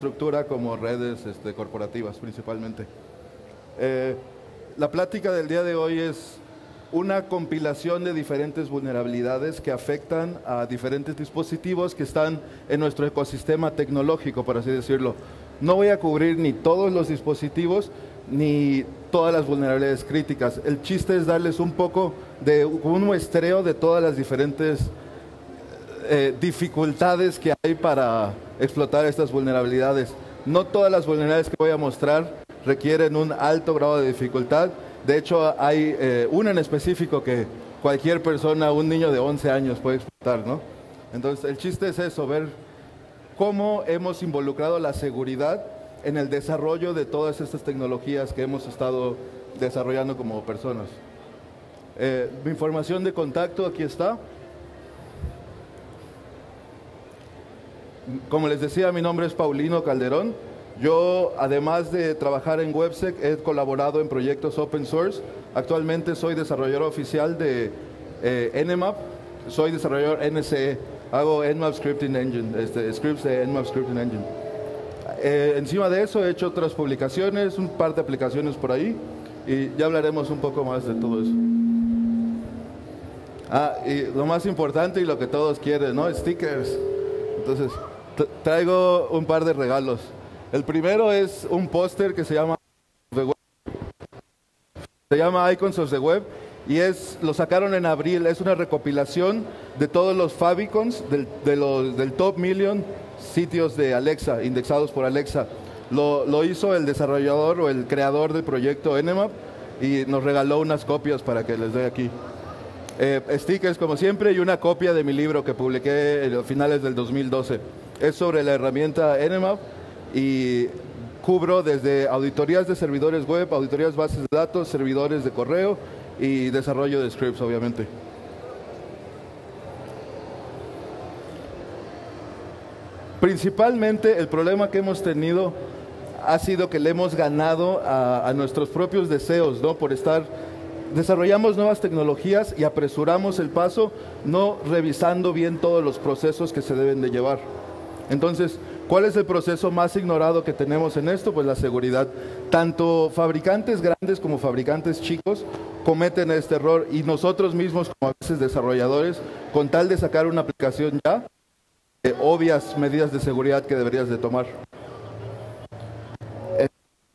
Estructura como redes corporativas principalmente. La plática del día de hoy es una compilación de diferentes vulnerabilidades que afectan a diferentes dispositivos que están en nuestro ecosistema tecnológico, por así decirlo. No voy a cubrir ni todos los dispositivos ni todas las vulnerabilidades críticas. El chiste es darles un poco de un muestreo de todas las diferentes dificultades que hay para explotar estas vulnerabilidades. No todas las vulnerabilidades que voy a mostrar requieren un alto grado de dificultad. De hecho, hay una en específico que cualquier persona, un niño de 11 años puede explotar, ¿no? Entonces, el chiste es eso, ver cómo hemos involucrado la seguridad en el desarrollo de todas estas tecnologías que hemos estado desarrollando como personas. Mi información de contacto aquí está. Como les decía, mi nombre es Paulino Calderón. Yo, además de trabajar en WebSec, he colaborado en proyectos open source. Actualmente soy desarrollador oficial de Nmap, soy desarrollador NCE, hago Nmap Scripting Engine, scripts de Nmap Scripting Engine. Encima de eso he hecho otras publicaciones, un par de aplicaciones por ahí, y ya hablaremos un poco más de todo eso. Y lo más importante y lo que todos quieren, ¿no? Stickers. Entonces, traigo un par de regalos. El primero es un póster que se llama Icons of the Web y lo sacaron en abril. Es una recopilación de todos los favicons del top 1,000,000 sitios de Alexa, indexados por Alexa. Lo hizo el desarrollador o el creador del proyecto Nmap y nos regaló unas copias para que les dé aquí. Stickers como siempre y una copia de mi libro que publiqué a finales del 2012. Es sobre la herramienta Nmap y cubro desde auditorías de servidores web, auditorías bases de datos, servidores de correo y desarrollo de scripts, obviamente. Principalmente el problema que hemos tenido ha sido que le hemos ganado a nuestros propios deseos, ¿no? Desarrollamos nuevas tecnologías y apresuramos el paso, no revisando bien todos los procesos que se deben de llevar. Entonces, ¿cuál es el proceso más ignorado que tenemos en esto? Pues la seguridad. Tanto fabricantes grandes como fabricantes chicos cometen este error y nosotros mismos, como a veces desarrolladores, con tal de sacar una aplicación ya, obvias medidas de seguridad que deberías de tomar.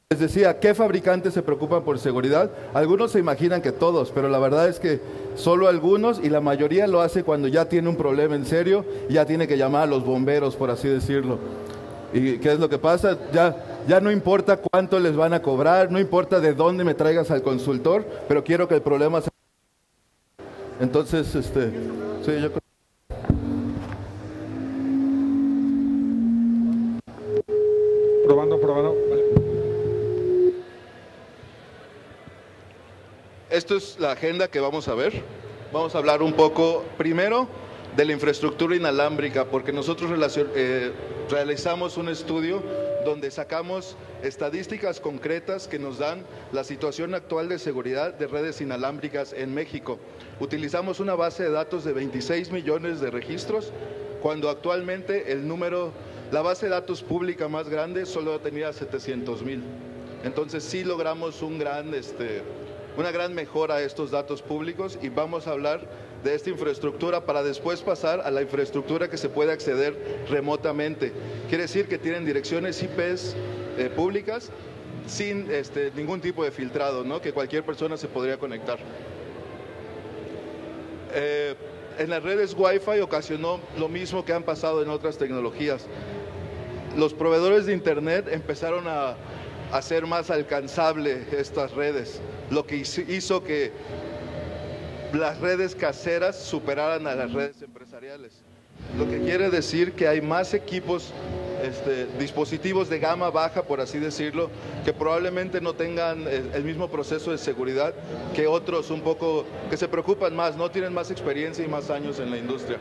Les decía, ¿qué fabricantes se preocupan por seguridad? Algunos se imaginan que todos, pero la verdad es que solo algunos y la mayoría lo hace cuando ya tiene un problema en serio y ya tiene que llamar a los bomberos, por así decirlo. ¿Y qué es lo que pasa? Ya no importa cuánto les van a cobrar, no importa de dónde me traigas al consultor, pero quiero que el problema sea... Entonces, sí, yo creo... Probando. Esto es la agenda que vamos a ver. Vamos a hablar un poco, primero, de la infraestructura inalámbrica, porque nosotros realizamos un estudio donde sacamos estadísticas concretas que nos dan la situación actual de seguridad de redes inalámbricas en México. Utilizamos una base de datos de 26 millones de registros, cuando actualmente la base de datos pública más grande solo tenía 700,000. Entonces sí logramos una gran mejora a estos datos públicos y vamos a hablar de esta infraestructura para después pasar a la infraestructura que se puede acceder remotamente. Quiere decir que tienen direcciones IPs públicas sin ningún tipo de filtrado, ¿no? Que cualquier persona se podría conectar. En las redes Wi-Fi ocasionó lo mismo que han pasado en otras tecnologías. Los proveedores de Internet empezaron a hacer más alcanzable estas redes, lo que hizo que las redes caseras superaran a las redes empresariales. Lo que quiere decir que hay más equipos, dispositivos de gama baja, por así decirlo, que probablemente no tengan el mismo proceso de seguridad que otros un poco, que se preocupan más, no tienen más experiencia y más años en la industria.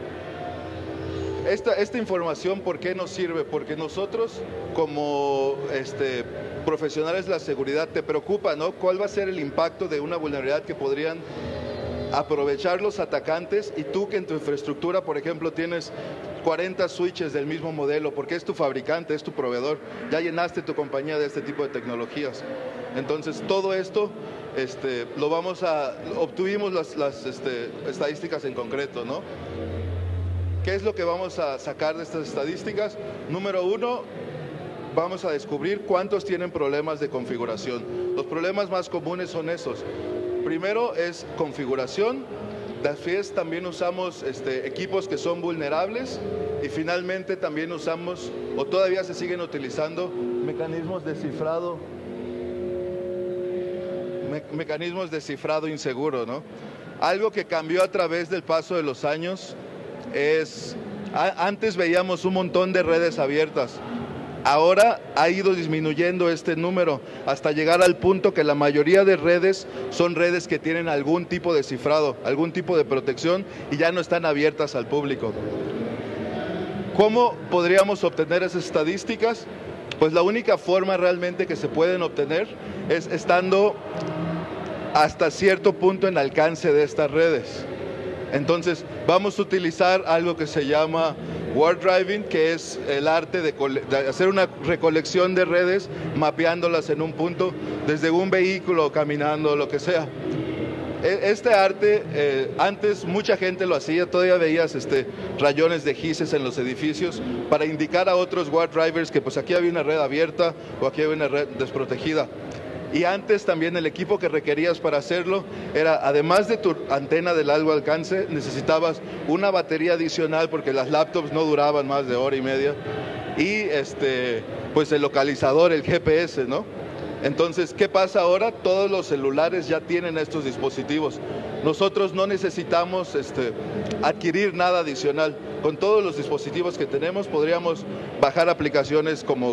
Esta información, ¿por qué nos sirve? Porque nosotros, como profesionales de la seguridad, te preocupa, ¿no? ¿Cuál va a ser el impacto de una vulnerabilidad que podrían aprovechar los atacantes y tú que en tu infraestructura, por ejemplo, tienes 40 switches del mismo modelo, porque es tu fabricante, es tu proveedor, ya llenaste tu compañía de este tipo de tecnologías. Entonces, todo esto obtuvimos las estadísticas en concreto, ¿no? ¿Qué es lo que vamos a sacar de estas estadísticas? Número uno, vamos a descubrir cuántos tienen problemas de configuración. Los problemas más comunes son esos. Primero es configuración. Después también usamos equipos que son vulnerables y finalmente también usamos, o todavía se siguen utilizando, mecanismos de cifrado inseguro, ¿no? Algo que cambió a través del paso de los años es, antes veíamos un montón de redes abiertas. Ahora ha ido disminuyendo este número hasta llegar al punto que la mayoría de redes son redes que tienen algún tipo de cifrado, algún tipo de protección y ya no están abiertas al público. ¿Cómo podríamos obtener esas estadísticas? Pues la única forma realmente que se pueden obtener es estando hasta cierto punto en alcance de estas redes. Entonces vamos a utilizar algo que se llama Warp Driving, que es el arte de hacer una recolección de redes, mapeándolas en un punto, desde un vehículo, caminando, lo que sea. Este arte, antes mucha gente lo hacía, todavía veías rayones de gises en los edificios para indicar a otros Warp Drivers que pues aquí había una red abierta o aquí había una red desprotegida. Y antes también el equipo que requerías para hacerlo era, además de tu antena de largo alcance, necesitabas una batería adicional porque las laptops no duraban más de hora y media. Y pues el localizador, el GPS, ¿no? Entonces, ¿qué pasa ahora? Todos los celulares ya tienen estos dispositivos. Nosotros no necesitamos adquirir nada adicional. Con todos los dispositivos que tenemos podríamos bajar aplicaciones como un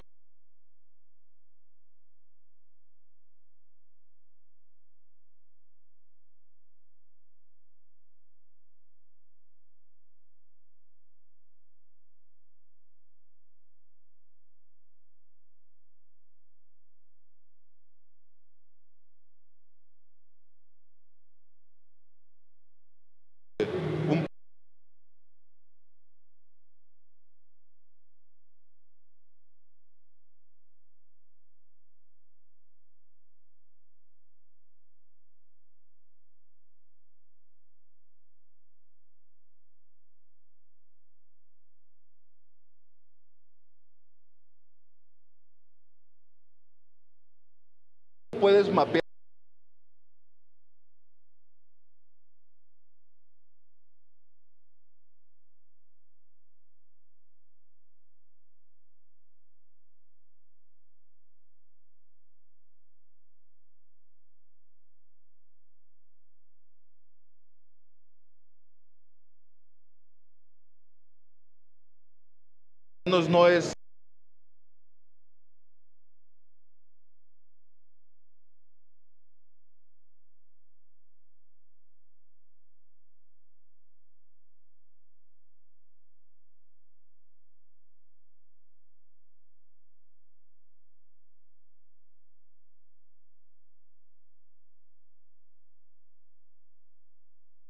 puedes mapear no es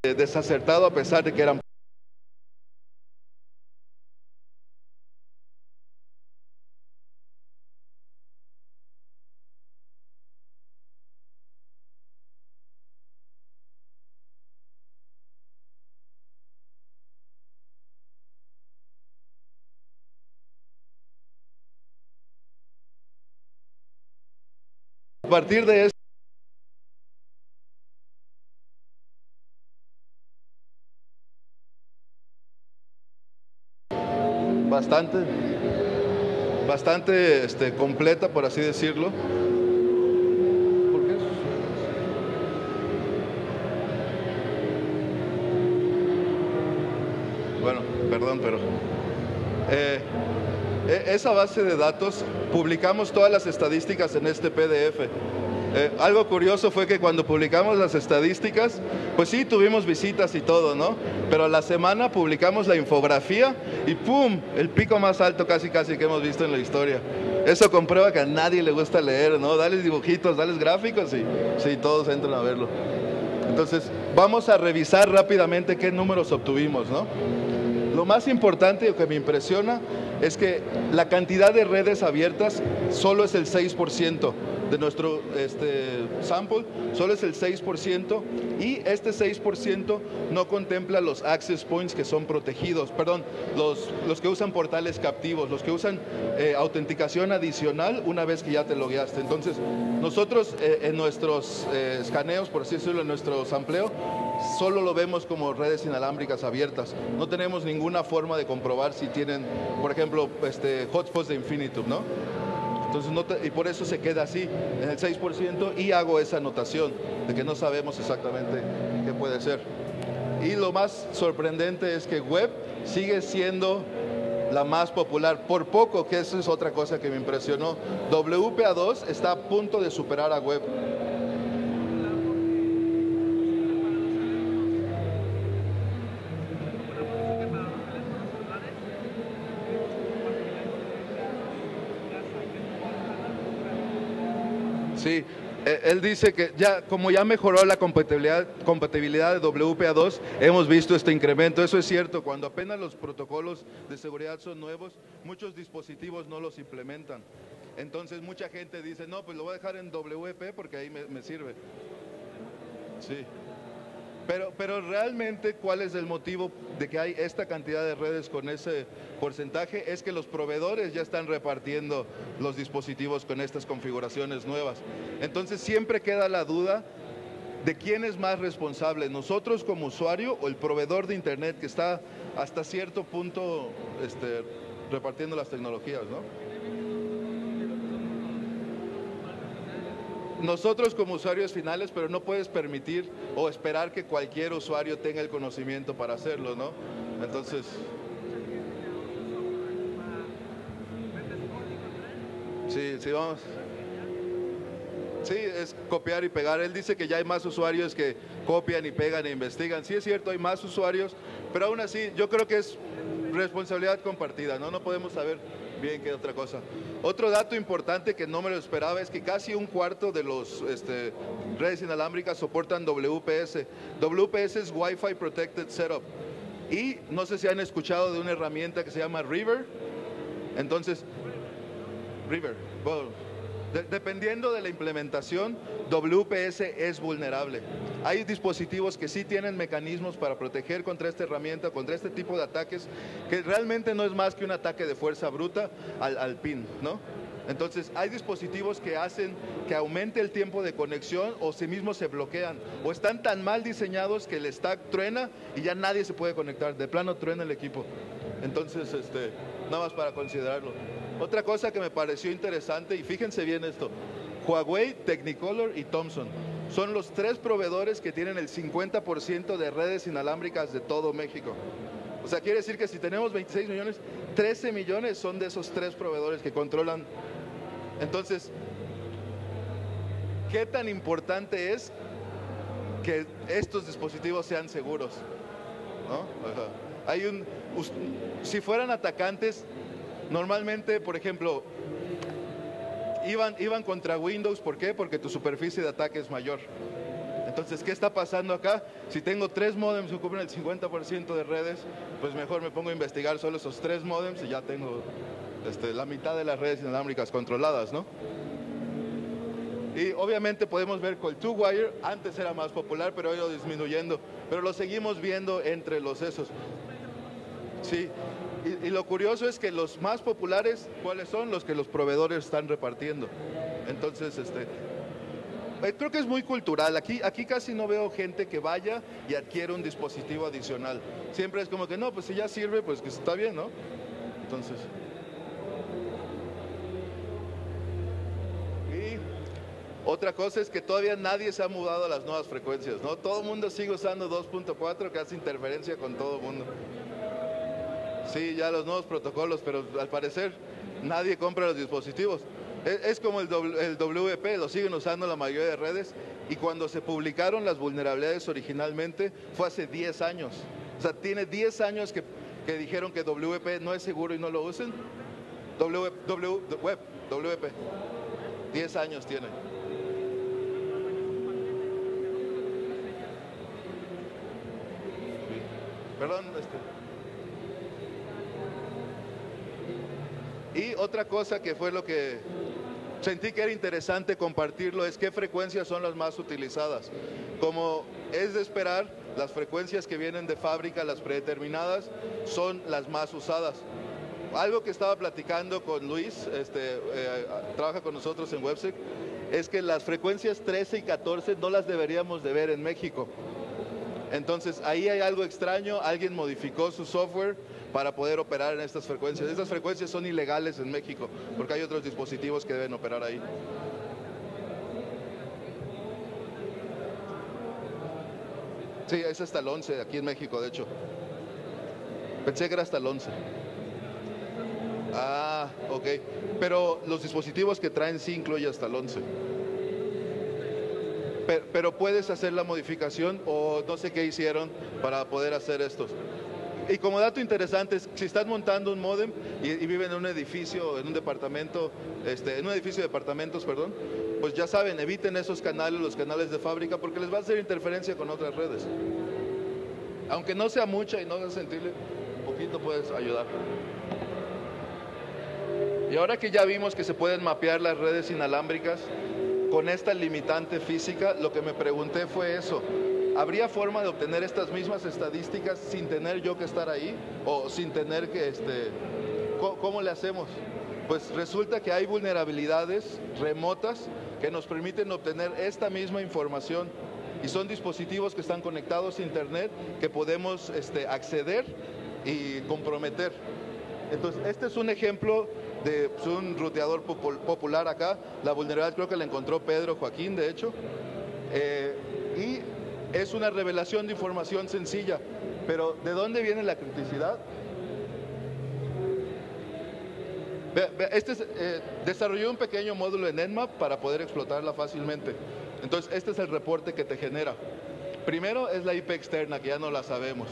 desacertado a pesar de que eran a partir de eso. Bastante completa, por así decirlo. ¿Por qué? Bueno, perdón, pero esa base de datos, publicamos todas las estadísticas en este PDF. Algo curioso fue que cuando publicamos las estadísticas, pues sí, tuvimos visitas y todo, ¿no? Pero a la semana publicamos la infografía y ¡pum! El pico más alto casi que hemos visto en la historia. Eso comprueba que a nadie le gusta leer, ¿no? Dales dibujitos, dales gráficos y sí, todos entran a verlo. Entonces, vamos a revisar rápidamente qué números obtuvimos, ¿no? Lo más importante y lo que me impresiona es que la cantidad de redes abiertas solo es el 6% de nuestro sample, solo es el 6%, y este 6% no contempla los access points que son protegidos, perdón, los que usan portales captivos, los que usan autenticación adicional una vez que ya te logueaste. Entonces, nosotros en nuestros escaneos, por así decirlo, en nuestro sampleo, solo lo vemos como redes inalámbricas abiertas. No tenemos ninguna forma de comprobar si tienen, por ejemplo, hotspots de infinitum, ¿no? Entonces, y por eso se queda así, en el 6%, y hago esa anotación de que no sabemos exactamente qué puede ser. Y lo más sorprendente es que web sigue siendo la más popular, por poco, que eso es otra cosa que me impresionó. WPA2 está a punto de superar a web. Sí, él dice que como ya mejoró la compatibilidad de WPA2, hemos visto este incremento. Eso es cierto, cuando apenas los protocolos de seguridad son nuevos, muchos dispositivos no los implementan. Entonces mucha gente dice, no, pues lo voy a dejar en WP porque ahí me sirve. Sí. Pero realmente, ¿cuál es el motivo de que hay esta cantidad de redes con ese porcentaje? Es que los proveedores ya están repartiendo los dispositivos con estas configuraciones nuevas. Entonces siempre queda la duda de quién es más responsable, nosotros como usuario o el proveedor de internet que está hasta cierto punto repartiendo las tecnologías, ¿no? Nosotros como usuarios finales, pero no puedes permitir o esperar que cualquier usuario tenga el conocimiento para hacerlo, ¿no? Entonces, sí, vamos. Sí, es copiar y pegar. Él dice que ya hay más usuarios que copian y pegan e investigan. Sí, es cierto, hay más usuarios, pero aún así yo creo que es responsabilidad compartida, ¿no? No podemos saber bien qué otra cosa. Otro dato importante que no me lo esperaba es que casi un cuarto de los redes inalámbricas soportan WPS. WPS es Wi-Fi Protected Setup. Y no sé si han escuchado de una herramienta que se llama River. Entonces, River, bueno, dependiendo de la implementación, WPS es vulnerable. Hay dispositivos que sí tienen mecanismos para proteger contra esta herramienta, contra este tipo de ataques, que realmente no es más que un ataque de fuerza bruta al PIN, ¿no? Entonces, hay dispositivos que hacen que aumente el tiempo de conexión o sí mismos se bloquean, o están tan mal diseñados que el stack truena y ya nadie se puede conectar, de plano truena el equipo. Entonces, nada más para considerarlo. Otra cosa que me pareció interesante, y fíjense bien esto, Huawei, Technicolor y Thomson son los 3 proveedores que tienen el 50% de redes inalámbricas de todo México. O sea, quiere decir que si tenemos 26 millones, 13 millones son de esos 3 proveedores que controlan. Entonces, ¿qué tan importante es que estos dispositivos sean seguros? ¿No? Si fueran atacantes, normalmente, por ejemplo, iban contra Windows. ¿Por qué? Porque tu superficie de ataque es mayor. Entonces, ¿qué está pasando acá? Si tengo 3 módems que cubren el 50% de redes, pues mejor me pongo a investigar solo esos 3 módems y ya tengo la mitad de las redes inalámbricas controladas, ¿no? Y obviamente podemos ver que el two-wire antes era más popular, pero ha ido disminuyendo. Pero lo seguimos viendo entre los esos. Sí. Y lo curioso es que los más populares, ¿cuáles son? Los que los proveedores están repartiendo. Entonces, creo que es muy cultural. Aquí casi no veo gente que vaya y adquiere un dispositivo adicional. Siempre es como que, no, pues si ya sirve, pues que está bien, ¿no? Entonces. Y otra cosa es que todavía nadie se ha mudado a las nuevas frecuencias, ¿no? Todo el mundo sigue usando 2.4, que hace interferencia con todo el mundo. Sí, ya los nuevos protocolos, pero al parecer nadie compra los dispositivos. Es como el WP, lo siguen usando la mayoría de redes, y cuando se publicaron las vulnerabilidades originalmente fue hace 10 años. O sea, tiene 10 años que dijeron que WP no es seguro y no lo usen. WP, 10 años tiene. Perdón, Y otra cosa que fue lo que sentí que era interesante compartirlo es qué frecuencias son las más utilizadas. Como es de esperar, las frecuencias que vienen de fábrica, las predeterminadas, son las más usadas. Algo que estaba platicando con Luis, trabaja con nosotros en Websec, es que las frecuencias 13 y 14 no las deberíamos de ver en México. Entonces ahí hay algo extraño, alguien modificó su software para poder operar en estas frecuencias. Estas frecuencias son ilegales en México porque hay otros dispositivos que deben operar ahí. Sí, es hasta el 11 aquí en México, de hecho. Pensé que era hasta el 11. Ah, ok. Pero los dispositivos que traen sí incluye hasta el 11. Pero puedes hacer la modificación o no sé qué hicieron para poder hacer estos. Y como dato interesante, si están montando un módem y viven en un edificio, en un departamento, en un edificio de departamentos, perdón, pues ya saben, eviten esos canales, los canales de fábrica, porque les va a hacer interferencia con otras redes. Aunque no sea mucha y no sea sensible, un poquito puedes ayudar. Y ahora que ya vimos que se pueden mapear las redes inalámbricas con esta limitante física, lo que me pregunté fue eso. ¿Habría forma de obtener estas mismas estadísticas sin tener yo que estar ahí? ¿O sin tener que, ¿cómo le hacemos? Pues resulta que hay vulnerabilidades remotas que nos permiten obtener esta misma información. Y son dispositivos que están conectados a internet que podemos acceder y comprometer. Entonces, este es un ejemplo de un ruteador popular acá. La vulnerabilidad creo que la encontró Pedro Joaquín, de hecho. Y es una revelación de información sencilla. Pero ¿de dónde viene la criticidad? Desarrolló un pequeño módulo en Nmap para poder explotarla fácilmente. Entonces, este es el reporte que te genera. Primero es la IP externa, que ya no la sabemos.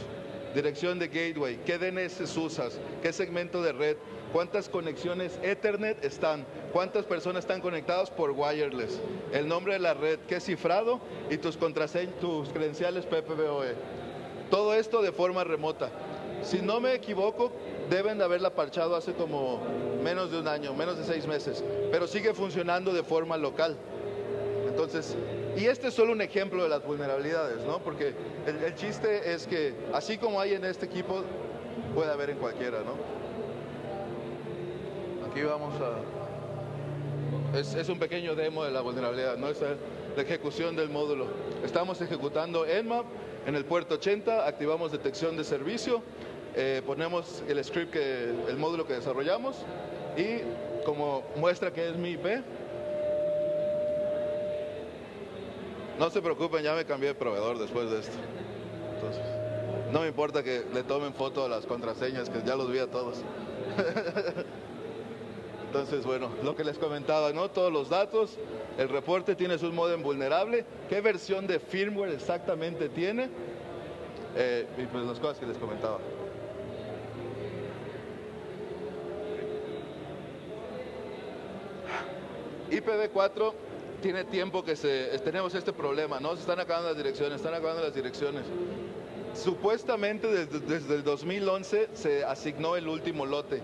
Dirección de gateway, qué DNS usas, qué segmento de red, cuántas conexiones Ethernet están, cuántas personas están conectadas por wireless, el nombre de la red, qué cifrado y tus credenciales PPBoE. Todo esto de forma remota. Si no me equivoco, deben de haberla parchado hace como menos de un año, menos de 6 meses, pero sigue funcionando de forma local. Entonces, y este es solo un ejemplo de las vulnerabilidades, ¿no? Porque el chiste es que así como hay en este equipo, puede haber en cualquiera, ¿no? Aquí vamos a... Es un pequeño demo de la vulnerabilidad, ¿no? Es la ejecución del módulo. Estamos ejecutando Nmap en el puerto 80, activamos detección de servicio, ponemos el script, el módulo que desarrollamos y como muestra que es mi IP, no se preocupen, ya me cambié de proveedor después de esto. Entonces, no me importa que le tomen foto a las contraseñas, que ya los vi a todos. Entonces, bueno, lo que les comentaba, ¿no? Todos los datos, el reporte tiene un módem vulnerable, qué versión de firmware exactamente tiene, y pues las cosas que les comentaba. IPv4 tiene tiempo que tenemos este problema, ¿no? Se están acabando las direcciones, Supuestamente desde el 2011 se asignó el último lote,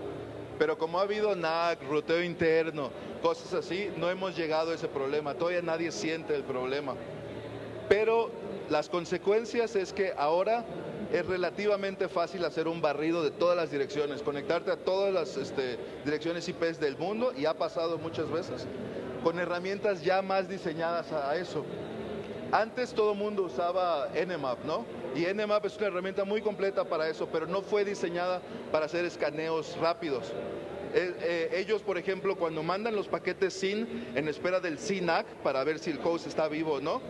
pero como ha habido NAC, ruteo interno, cosas así, no hemos llegado a ese problema, todavía nadie siente el problema. Pero las consecuencias es que ahora es relativamente fácil hacer un barrido de todas las direcciones, conectarte a todas las direcciones IPs del mundo, y ha pasado muchas veces, con herramientas ya más diseñadas a eso. Antes todo el mundo usaba Nmap, ¿no? Y Nmap es una herramienta muy completa para eso, pero no fue diseñada para hacer escaneos rápidos. Ellos, por ejemplo, cuando mandan los paquetes SYN en espera del CNAC para ver si el host está vivo o no,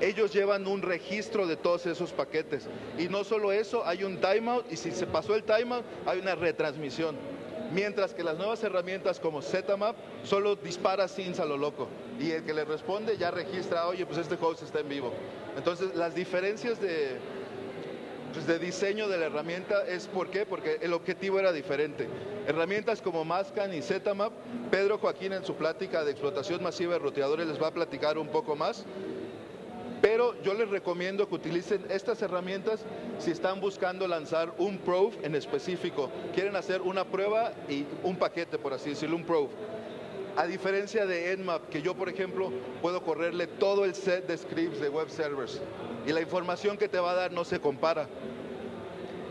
ellos llevan un registro de todos esos paquetes. Y no solo eso, hay un timeout, y si se pasó el timeout, hay una retransmisión. Mientras que las nuevas herramientas como Zetamap solo dispara SYNs a lo loco. Y el que le responde ya registra, oye, pues este host está en vivo. Entonces, las diferencias de diseño de la herramienta es ¿por qué? Porque el objetivo era diferente. Herramientas como Mascan y Zetamap, Pedro Joaquín en su plática de explotación masiva de roteadores les va a platicar un poco más. Pero yo les recomiendo que utilicen estas herramientas si están buscando lanzar un proof en específico. Quieren hacer una prueba y un paquete, por así decirlo, un proof. A diferencia de Nmap, que yo, por ejemplo, puedo correrle todo el set de scripts de web servers. Y la información que te va a dar no se compara.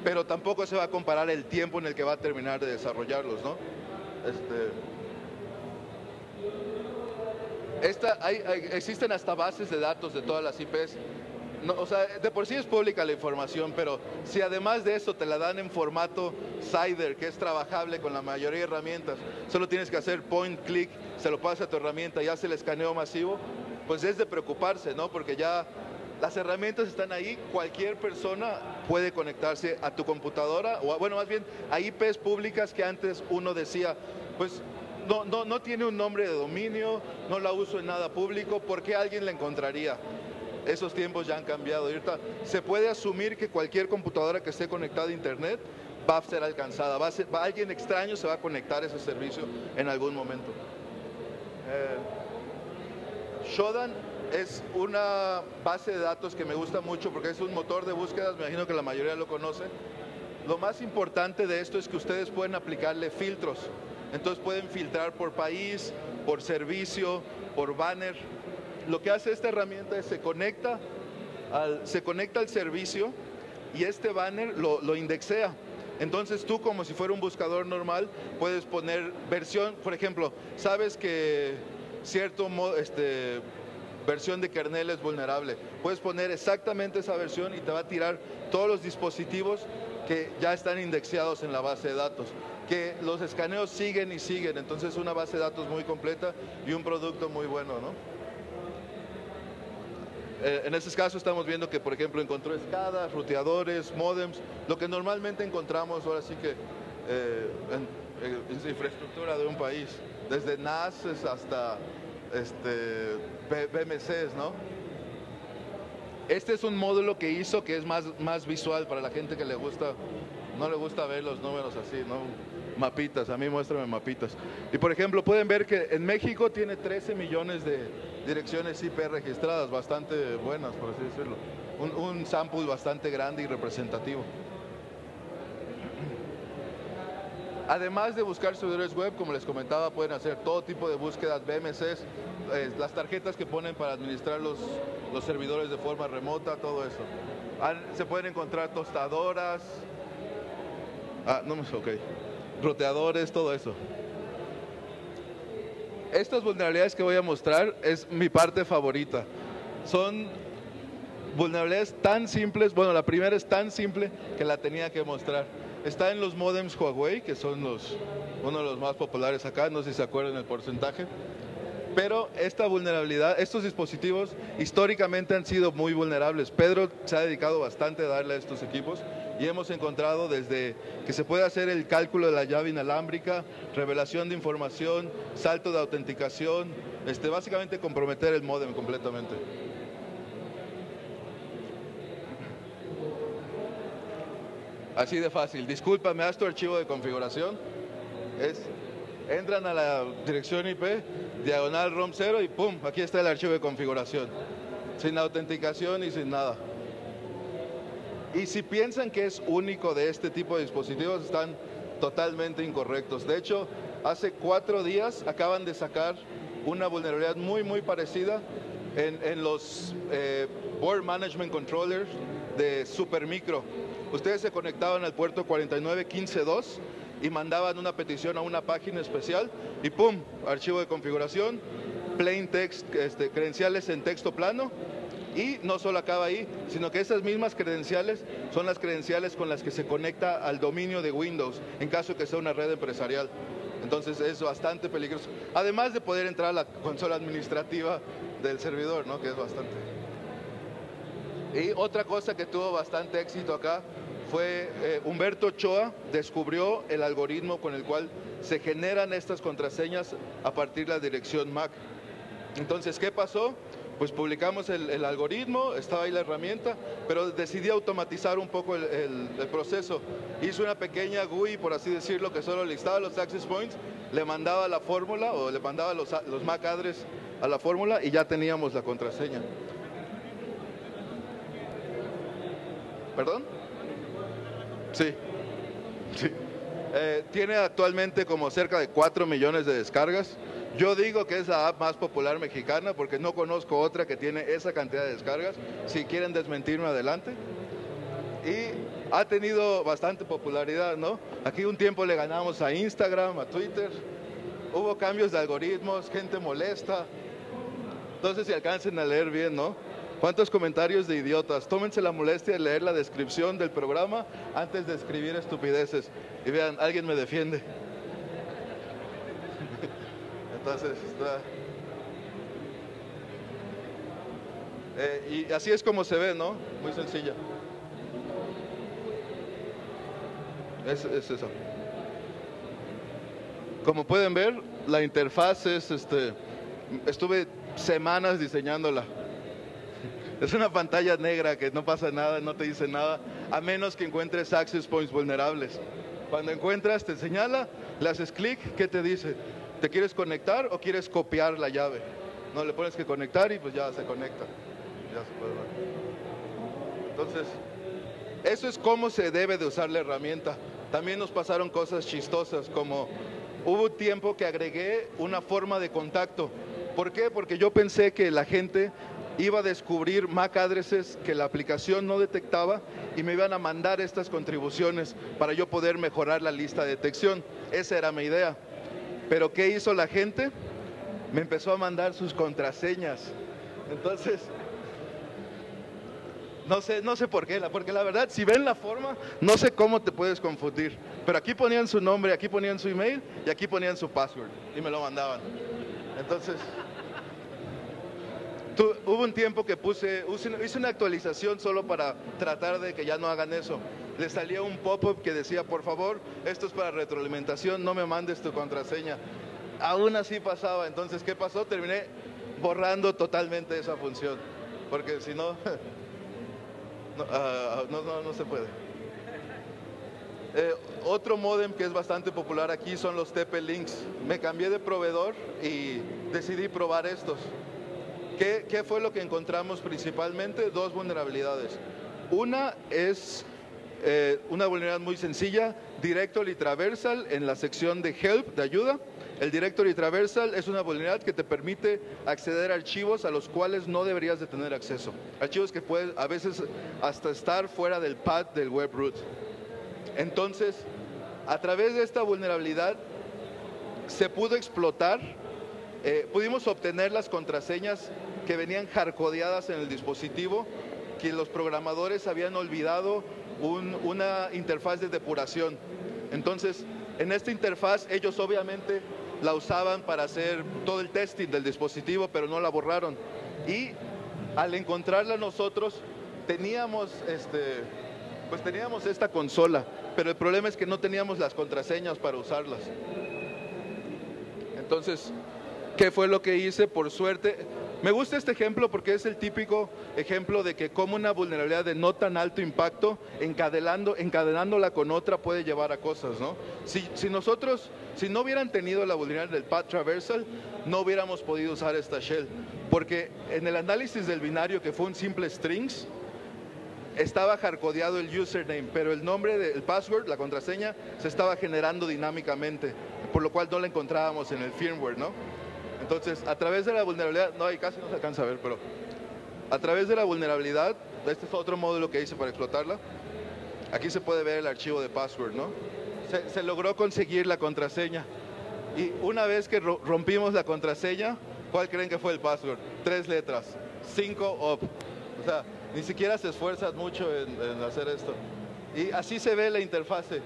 Pero tampoco se va a comparar el tiempo en el que va a terminar de desarrollarlos, ¿no? Existen hasta bases de datos de todas las IPs. No, o sea, de por sí es pública la información, pero si además de eso te la dan en formato CIDR, que es trabajable con la mayoría de herramientas, solo tienes que hacer point click, se lo pasa a tu herramienta y hace el escaneo masivo, pues es de preocuparse, ¿no? Porque ya las herramientas están ahí, cualquier persona puede conectarse a tu computadora, o bueno, más bien a IPs públicas que antes uno decía, pues no tiene un nombre de dominio, no la uso en nada público, ¿por qué alguien la encontraría? Esos tiempos ya han cambiado. Ahorita se puede asumir que cualquier computadora que esté conectada a internet va a ser alcanzada, alguien extraño se va a conectar a ese servicio en algún momento. Shodan es una base de datos que me gusta mucho porque es un motor de búsquedas, me imagino que la mayoría lo conoce. Lo más importante de esto es que ustedes pueden aplicarle filtros. Entonces pueden filtrar por país, por servicio, por banner. Lo que hace esta herramienta es se conecta al servicio y este banner lo indexea. Entonces tú, como si fuera un buscador normal, puedes poner versión, por ejemplo, sabes que versión de kernel es vulnerable. Puedes poner exactamente esa versión y te va a tirar todos los dispositivos que ya están indexados en la base de datos. Que los escaneos siguen y siguen, entonces una base de datos muy completa y un producto muy bueno, ¿no? En ese caso estamos viendo que, por ejemplo, encontró escadas, ruteadores, módems, lo que normalmente encontramos ahora sí que en infraestructura de un país, desde NAS hasta BMCs, ¿no? Este es un módulo que hizo que es más visual para la gente que no le gusta ver los números así, ¿no? Mapitas, a mí muéstrame mapitas. Y por ejemplo, pueden ver que en México tiene 13 millones de direcciones IP registradas, bastante buenas, por así decirlo. Un sample bastante grande y representativo. Además de buscar servidores web, como les comentaba, pueden hacer todo tipo de búsquedas, BMCs, las tarjetas que ponen para administrar los servidores de forma remota, todo eso. Se pueden encontrar tostadoras, roteadores, todo eso. Estas vulnerabilidades que voy a mostrar es mi parte favorita. Son vulnerabilidades tan simples, bueno, la primera es tan simple que la tenía que mostrar. Está en los modems Huawei, que son uno de los más populares acá, no sé si se acuerdan el porcentaje. Pero esta vulnerabilidad, estos dispositivos históricamente han sido muy vulnerables. Pedro se ha dedicado bastante a darle a estos equipos y hemos encontrado desde que se puede hacer el cálculo de la llave inalámbrica, revelación de información, salto de autenticación, básicamente comprometer el módem completamente. Así de fácil. Disculpa, me das tu archivo de configuración. Entran a la dirección IP, diagonal ROM 0 y ¡pum! Aquí está el archivo de configuración. Sin autenticación y sin nada. Y si piensan que es único de este tipo de dispositivos, están totalmente incorrectos. De hecho, hace 4 días acaban de sacar una vulnerabilidad muy parecida en los Board Management Controllers de Supermicro. Ustedes se conectaban al puerto 49.15.2 y mandaban una petición a una página especial y ¡pum! Archivo de configuración, plain text, credenciales en texto plano. Y no solo acaba ahí, sino que esas mismas credenciales son las credenciales con las que se conecta al dominio de Windows, en caso que sea una red empresarial. Entonces es bastante peligroso. Además de poder entrar a la consola administrativa del servidor, ¿no? Que es bastante. Y otra cosa que tuvo bastante éxito acá fue Humberto Ochoa descubrió el algoritmo con el cual se generan estas contraseñas a partir de la dirección MAC. Entonces, ¿qué pasó? Pues publicamos el algoritmo, estaba ahí la herramienta, pero decidí automatizar un poco el proceso. Hice una pequeña GUI, por así decirlo, que solo listaba los access points, le mandaba la fórmula o le mandaba los MAC address a la fórmula y ya teníamos la contraseña. ¿Perdón? Sí, sí. Tiene actualmente como cerca de 4 millones de descargas. Yo digo que es la app más popular mexicana porque no conozco otra que tiene esa cantidad de descargas. Si quieren desmentirme, adelante. Y ha tenido bastante popularidad, ¿no? Aquí un tiempo le ganamos a Instagram, a Twitter. Hubo cambios de algoritmos, gente molesta. Entonces, si alcancen a leer bien, ¿no? ¿Cuántos comentarios de idiotas? Tómense la molestia de leer la descripción del programa antes de escribir estupideces. Y vean, alguien me defiende. Entonces, y así es como se ve, ¿no? Muy sencilla. Es eso. Como pueden ver, la interfaz es, estuve semanas diseñándola. Es una pantalla negra que no pasa nada, no te dice nada, a menos que encuentres access points vulnerables. Cuando encuentras, te señala, le haces clic, ¿qué te dice? ¿Te quieres conectar o quieres copiar la llave? No, le pones que conectar y pues ya se conecta. Ya se puede ver. Entonces, eso es cómo se debe de usar la herramienta. También nos pasaron cosas chistosas, como hubo un tiempo que agregué una forma de contacto. ¿Por qué? Porque yo pensé que la gente iba a descubrir MAC addresses que la aplicación no detectaba y me iban a mandar estas contribuciones para yo poder mejorar la lista de detección. Esa era mi idea. Pero ¿qué hizo la gente? Me empezó a mandar sus contraseñas. Entonces, no sé por qué, porque la verdad, si ven la forma, no sé cómo te puedes confundir. Pero aquí ponían su nombre, aquí ponían su email y aquí ponían su password y me lo mandaban. Entonces, hubo un tiempo que hice una actualización solo para tratar de que ya no hagan eso. Le salía un pop-up que decía, por favor, esto es para retroalimentación, no me mandes tu contraseña. Aún así pasaba, entonces, ¿qué pasó? Terminé borrando totalmente esa función, porque si no, no se puede. Otro módem que es bastante popular aquí son los TP-Links. Me cambié de proveedor y decidí probar estos. ¿Qué fue lo que encontramos principalmente? Dos vulnerabilidades. Una es una vulnerabilidad muy sencilla, Directory Traversal en la sección de Help, de ayuda. El Directory Traversal es una vulnerabilidad que te permite acceder a archivos a los cuales no deberías de tener acceso. Archivos que pueden a veces hasta estar fuera del path del web root. Entonces, a través de esta vulnerabilidad se pudo explotar, pudimos obtener las contraseñas que venían hardcodeadas en el dispositivo, que los programadores habían olvidado una interfaz de depuración. Entonces, en esta interfaz ellos obviamente la usaban para hacer todo el testing del dispositivo, pero no la borraron. Y al encontrarla nosotros, teníamos esta consola, pero el problema es que no teníamos las contraseñas para usarlas. Entonces, ¿qué fue lo que hice? Por suerte, me gusta este ejemplo porque es el típico ejemplo de que como una vulnerabilidad de no tan alto impacto, encadenándola con otra puede llevar a cosas, ¿no? Si no hubieran tenido la vulnerabilidad del path traversal, no hubiéramos podido usar esta shell, porque en el análisis del binario, que fue un simple strings, estaba hardcodeado el username, pero el nombre del password, la contraseña, se estaba generando dinámicamente, por lo cual no la encontrábamos en el firmware, ¿no? Entonces, a través de la vulnerabilidad, no, ahí casi no se alcanza a ver, pero a través de la vulnerabilidad, este es otro módulo que hice para explotarla. Aquí se puede ver el archivo de password, ¿no? Se logró conseguir la contraseña. Y una vez que rompimos la contraseña, ¿cuál creen que fue el password? 3 letras, 5 op. O sea, ni siquiera se esfuerzan mucho en hacer esto. Y así se ve la interfase.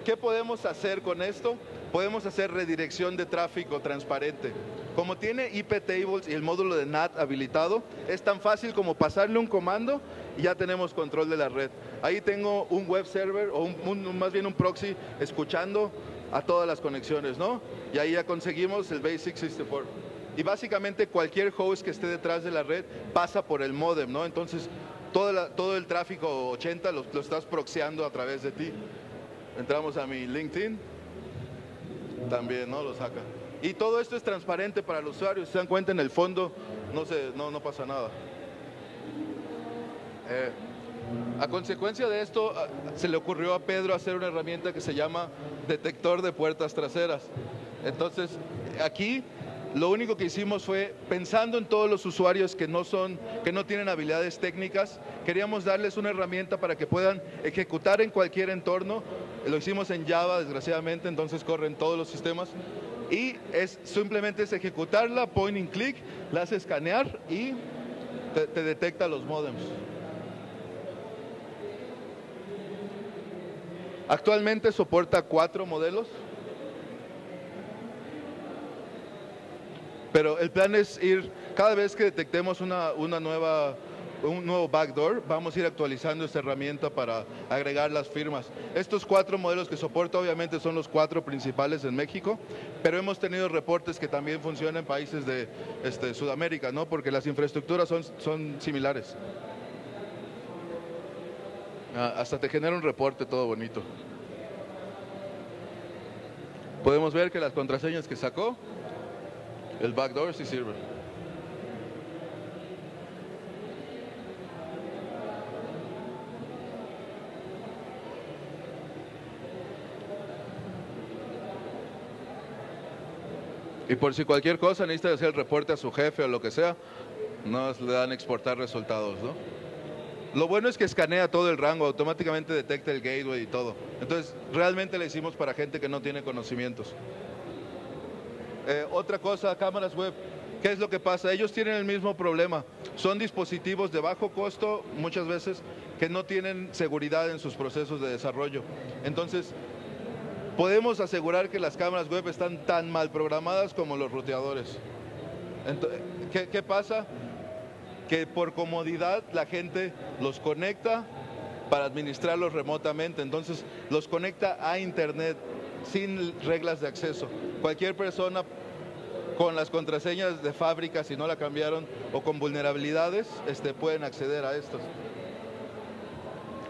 ¿Qué podemos hacer con esto? Podemos hacer redirección de tráfico transparente. Como tiene IP tables y el módulo de NAT habilitado, es tan fácil como pasarle un comando y ya tenemos control de la red. Ahí tengo un web server o más bien un proxy escuchando a todas las conexiones, ¿no? Y ahí ya conseguimos el Basic 64. Y básicamente cualquier host que esté detrás de la red pasa por el módem, ¿no? Entonces todo el tráfico 80 lo estás proxeando a través de ti. Entramos a mi LinkedIn, también, ¿no? Lo saca. Y todo esto es transparente para el usuario. Si se dan cuenta, en el fondo no pasa nada. A consecuencia de esto, se le ocurrió a Pedro hacer una herramienta que se llama detector de puertas traseras. Entonces, aquí lo único que hicimos fue, pensando en todos los usuarios que no tienen habilidades técnicas, queríamos darles una herramienta para que puedan ejecutar en cualquier entorno. Lo hicimos en Java, desgraciadamente, entonces corre en todos los sistemas. Y simplemente es ejecutarla, point and click, la hace escanear y te detecta los módems. Actualmente soporta 4 modelos, pero el plan es ir, cada vez que detectemos un nuevo backdoor, vamos a ir actualizando esta herramienta para agregar las firmas. Estos 4 modelos que soporta obviamente son los 4 principales en México, pero hemos tenido reportes que también funcionan en países de Sudamérica, ¿no? Porque las infraestructuras son similares. Hasta te genera un reporte todo bonito. Podemos ver que las contraseñas que sacó, el backdoor sí sirve. Y por si cualquier cosa necesita hacer el reporte a su jefe o lo que sea, nos le dan exportar resultados, ¿no? Lo bueno es que escanea todo el rango, automáticamente detecta el gateway y todo. Entonces, realmente le hicimos para gente que no tiene conocimientos. Otra cosa, cámaras web. ¿Qué es lo que pasa? Ellos tienen el mismo problema. Son dispositivos de bajo costo, muchas veces, que no tienen seguridad en sus procesos de desarrollo. Entonces, podemos asegurar que las cámaras web están tan mal programadas como los ruteadores. Entonces, ¿qué pasa? Que por comodidad la gente los conecta para administrarlos remotamente. Entonces los conecta a internet sin reglas de acceso. Cualquier persona con las contraseñas de fábrica, si no la cambiaron, o con vulnerabilidades, pueden acceder a estos.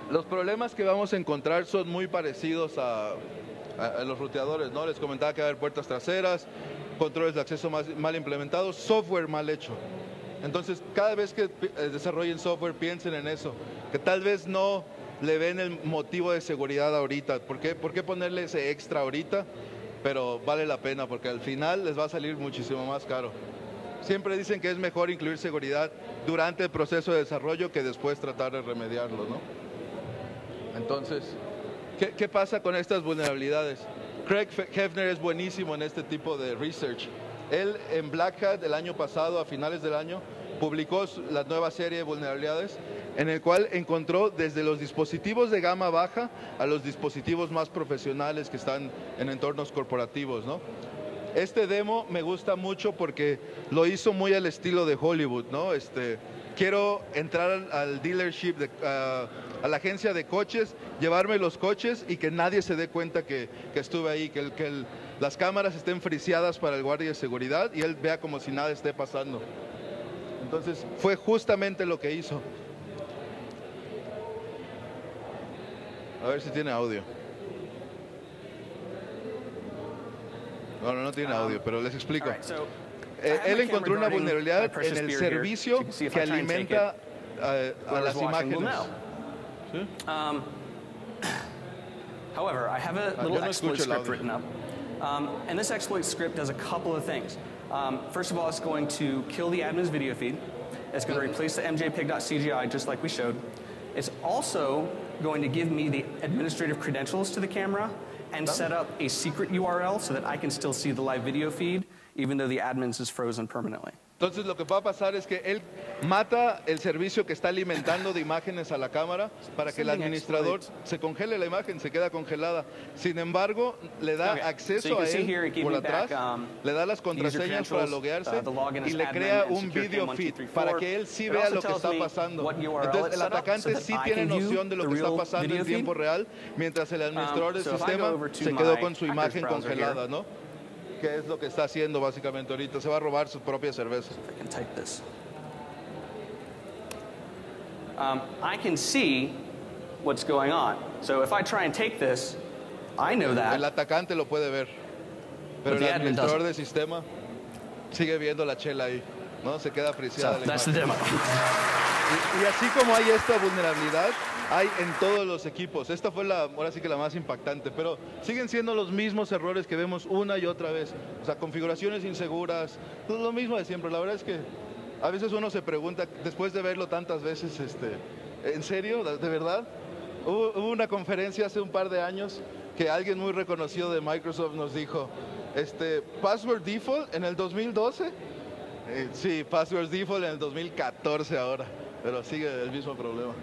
Los problemas que vamos a encontrar son muy parecidos a los ruteadores, ¿no? Les comentaba que va a haber puertas traseras, controles de acceso mal implementados, software mal hecho. Entonces, cada vez que desarrollen software, piensen en eso, que tal vez no le ven el motivo de seguridad ahorita. ¿Por qué ponerle ese extra ahorita? Pero vale la pena, porque al final les va a salir muchísimo más caro. Siempre dicen que es mejor incluir seguridad durante el proceso de desarrollo que después tratar de remediarlo, ¿no? Entonces, ¿qué pasa con estas vulnerabilidades? Craig Hefner es buenísimo en este tipo de research. Él en Black Hat el año pasado, a finales del año, publicó la nueva serie de vulnerabilidades en el cual encontró desde los dispositivos de gama baja a los dispositivos más profesionales que están en entornos corporativos, ¿no? Este demo me gusta mucho porque lo hizo muy al estilo de Hollywood, ¿no? Quiero entrar al dealership, a la agencia de coches, llevarme los coches y que nadie se dé cuenta que estuve ahí, que las cámaras estén friseadas para el guardia de seguridad y él vea como si nada esté pasando. Entonces, fue justamente lo que hizo. A ver si tiene audio. No tiene audio, pero les explico. Él encontró una vulnerabilidad en el servicio que alimenta a las imágenes. ¿Sí? However, I have a little exploit script written up. And this exploit script does a couple of things. First of all, it's going to kill the admin's video feed. It's going to replace the mjpig.cgi just like we showed. It's also going to give me the administrative credentials to the camera and set up a secret URL so that I can still see the live video feed even though the admin's is frozen permanently. Entonces lo que va a pasar es que él mata el servicio que está alimentando de imágenes a la cámara para que el administrador se congele la imagen, se queda congelada. Sin embargo, le da acceso a él por atrás, le da las contraseñas para loguearse y le crea un video feed para que él sí vea lo que está pasando. Entonces el atacante sí tiene noción de lo que está pasando en tiempo real, mientras el administrador del sistema se quedó con su imagen congelada, ¿no? ¿Qué es lo que está haciendo básicamente ahorita? Se va a robar su propia cerveza. I can see what's going on. So if I try and take this, I know that. El atacante lo puede ver, pero el administrador del sistema sigue viendo la chela ahí, ¿no? Se queda apreciada la imagen. That's the demo. Y así como hay esta vulnerabilidad, hay en todos los equipos. Esta fue ahora sí que la más impactante, pero siguen siendo los mismos errores que vemos una y otra vez. O sea, configuraciones inseguras, lo mismo de siempre. La verdad es que a veces uno se pregunta, después de verlo tantas veces, ¿en serio? ¿De verdad? Hubo una conferencia hace un par de años que alguien muy reconocido de Microsoft nos dijo, password default en el 2012. Sí, password default en el 2014 ahora, pero sigue el mismo problema.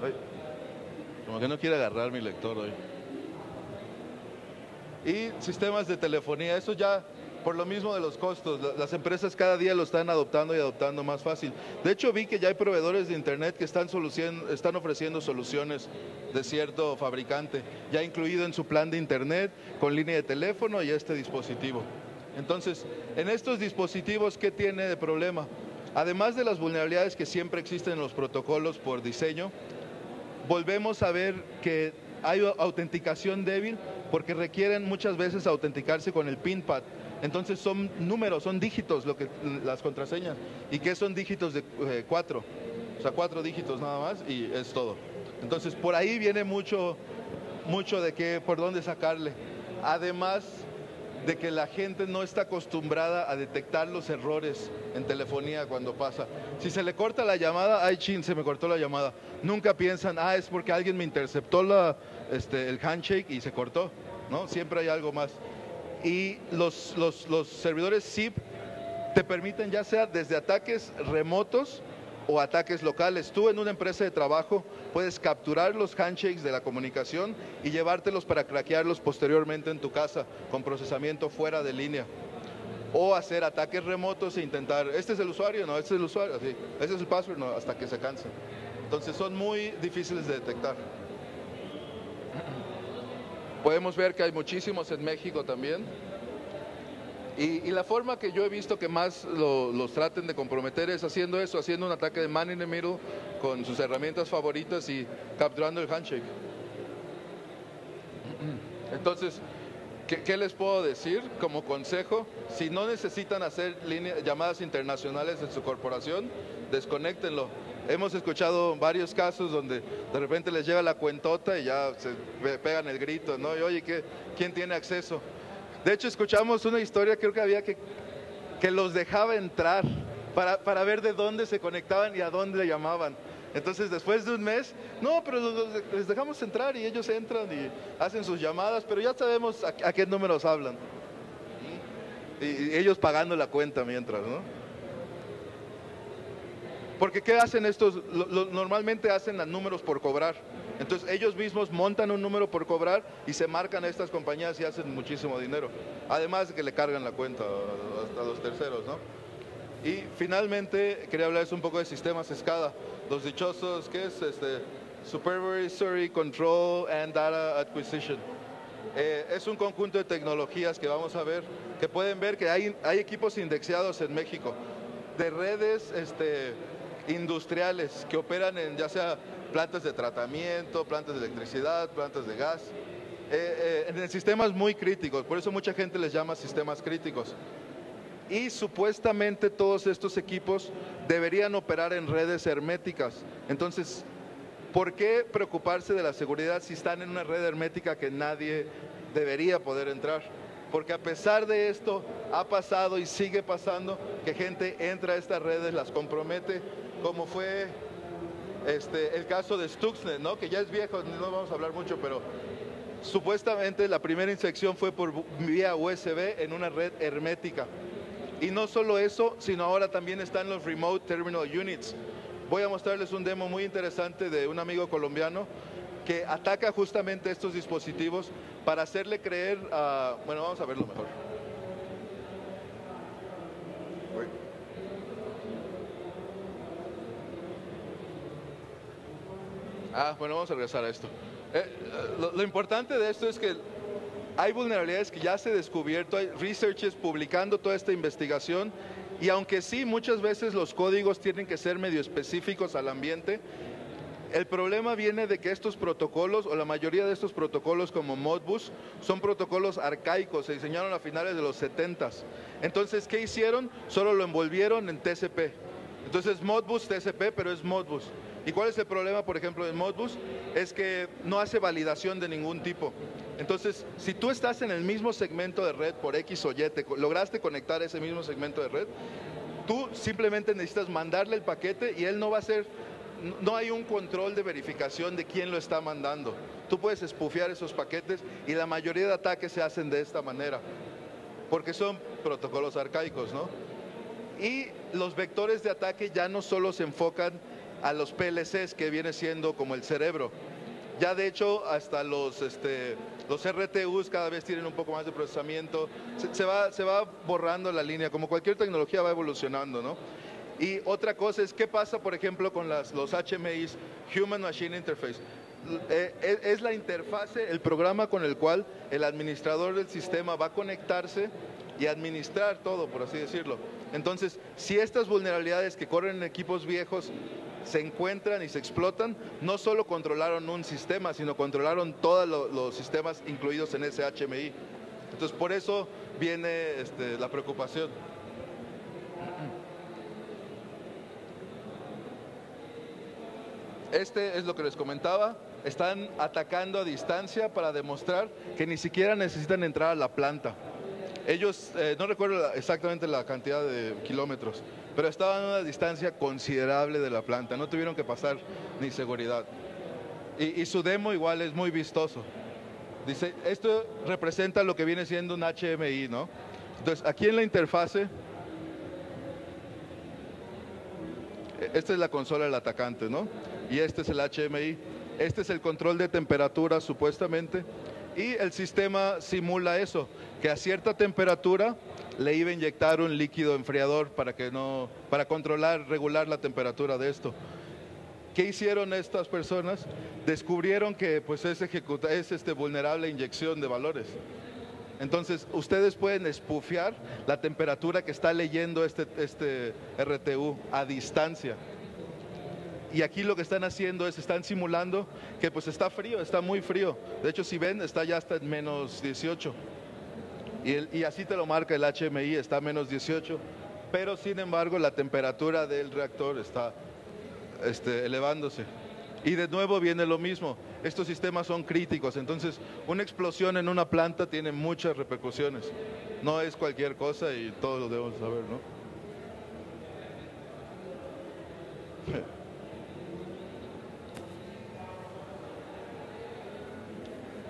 Ay, como que no quiere agarrar mi lector hoy. Y sistemas de telefonía, eso ya por lo mismo de los costos, las empresas cada día lo están adoptando y adoptando más fácil. De hecho, vi que ya hay proveedores de internet que están ofreciendo soluciones de cierto fabricante, ya incluido en su plan de internet, con línea de teléfono y este dispositivo. Entonces, en estos dispositivos, ¿qué tiene de problema? Además de las vulnerabilidades que siempre existen en los protocolos por diseño, volvemos a ver que hay autenticación débil porque requieren muchas veces autenticarse con el PIN pad. Entonces son números, son dígitos las contraseñas. ¿Y qué son dígitos de 4? O sea, 4 dígitos nada más y es todo. Entonces por ahí viene mucho de por dónde sacarle. Además de que la gente no está acostumbrada a detectar los errores en telefonía cuando pasa. Si se le corta la llamada, ay chin, se me cortó la llamada. Nunca piensan, es porque alguien me interceptó el handshake y se cortó, ¿no? Siempre hay algo más. Y los servidores SIP te permiten ya sea desde ataques remotos o ataques locales. Tú en una empresa de trabajo puedes capturar los handshakes de la comunicación y llevártelos para craquearlos posteriormente en tu casa con procesamiento fuera de línea. O hacer ataques remotos e intentar, este es el usuario, no, este es el usuario, sí, este es el password, no, hasta que se cansen. Entonces son muy difíciles de detectar. Podemos ver que hay muchísimos en México también. Y la forma que yo he visto que más los traten de comprometer es haciendo eso, haciendo un ataque de man in the middle con sus herramientas favoritas y capturando el handshake. Entonces, ¿qué les puedo decir como consejo? Si no necesitan hacer llamadas internacionales en su corporación, desconéctenlo. Hemos escuchado varios casos donde de repente les llega la cuentota y ya se pegan el grito, ¿no? Y oye, ¿quién tiene acceso? De hecho, escuchamos una historia, creo que había que los dejaba entrar para ver de dónde se conectaban y a dónde le llamaban. Entonces, después de un mes, no, pero les dejamos entrar y ellos entran y hacen sus llamadas, pero ya sabemos a qué números hablan. Y ellos pagando la cuenta mientras, ¿no? Porque ¿qué hacen estos? Normalmente hacen los números por cobrar. Entonces ellos mismos montan un número por cobrar y se marcan a estas compañías y hacen muchísimo dinero. Además de que le cargan la cuenta a los terceros, ¿no? Y finalmente quería hablarles un poco de sistemas SCADA. Los dichosos, ¿qué es? Supervisory Control and Data Acquisition. Es un conjunto de tecnologías que vamos a ver, que pueden ver que hay equipos indexados en México de redes industriales que operan en ya sea plantas de tratamiento, plantas de electricidad, plantas de gas, en sistemas muy críticos, por eso mucha gente les llama sistemas críticos. Y supuestamente todos estos equipos deberían operar en redes herméticas. Entonces, ¿por qué preocuparse de la seguridad si están en una red hermética que nadie debería poder entrar? Porque a pesar de esto, ha pasado y sigue pasando que gente entra a estas redes, las compromete, como fue el caso de Stuxnet, ¿no? Que ya es viejo, no vamos a hablar mucho, pero supuestamente la primera infección fue por vía USB en una red hermética. Y no solo eso, sino ahora también están los Remote Terminal Units. Voy a mostrarles un demo muy interesante de un amigo colombiano que ataca justamente estos dispositivos para hacerle creer a... Bueno, vamos a verlo mejor. Bueno, vamos a regresar a esto. Lo importante de esto es que hay vulnerabilidades que ya se han descubierto, hay researchers publicando toda esta investigación y aunque sí, muchas veces los códigos tienen que ser medio específicos al ambiente, El problema viene de que estos protocolos, o la mayoría de estos protocolos como Modbus, son protocolos arcaicos, se diseñaron a finales de los 70s. Entonces, ¿qué hicieron? Solo lo envolvieron en TCP. Entonces, Modbus, TCP, pero es Modbus. ¿Y cuál es el problema, por ejemplo, en Modbus? Es que no hace validación de ningún tipo. Entonces, si tú estás en el mismo segmento de red por X o Y, lograste conectar ese mismo segmento de red, tú simplemente necesitas mandarle el paquete y él no va a hacer, no hay un control de verificación de quién lo está mandando. Tú puedes espufear esos paquetes y la mayoría de ataques se hacen de esta manera, porque son protocolos arcaicos, ¿no? Y los vectores de ataque ya no solo se enfocan a los PLCs, que viene siendo como el cerebro. Ya de hecho hasta los RTUs cada vez tienen un poco más de procesamiento, se va borrando la línea, como cualquier tecnología va evolucionando, ¿no? Y otra cosa es, ¿qué pasa por ejemplo con los HMIs, Human Machine Interface? Es la interfase, el programa con el cual el administrador del sistema va a conectarse y administrar todo, por así decirlo. Entonces, si estas vulnerabilidades que corren en equipos viejos se encuentran y se explotan, no solo controlaron un sistema, sino controlaron todos los sistemas incluidos en ese HMI. Entonces, por eso viene la preocupación. Este es lo que les comentaba. Están atacando a distancia para demostrar que ni siquiera necesitan entrar a la planta. Ellos, no recuerdo exactamente la cantidad de kilómetros, pero estaban a una distancia considerable de la planta. No tuvieron que pasar ni seguridad. Y su demo igual es muy vistoso. Dice, esto representa lo que viene siendo un HMI, ¿no? Entonces, aquí en la interfase, esta es la consola del atacante, ¿no? Y este es el HMI. Este es el control de temperatura, supuestamente. Y el sistema simula eso, que a cierta temperatura le iba a inyectar un líquido enfriador para controlar, regular la temperatura de esto. ¿Qué hicieron estas personas? Descubrieron que pues, es vulnerable a inyección de valores. Entonces, ustedes pueden espufear la temperatura que está leyendo este RTU a distancia. Y aquí lo que están haciendo es, están simulando que pues está frío, está muy frío. De hecho, si ven, ya está en menos 18. Y así te lo marca el HMI, está a menos 18. Pero sin embargo, la temperatura del reactor está elevándose. Y de nuevo viene lo mismo. Estos sistemas son críticos, entonces una explosión en una planta tiene muchas repercusiones. No es cualquier cosa y todos lo debemos saber, ¿no?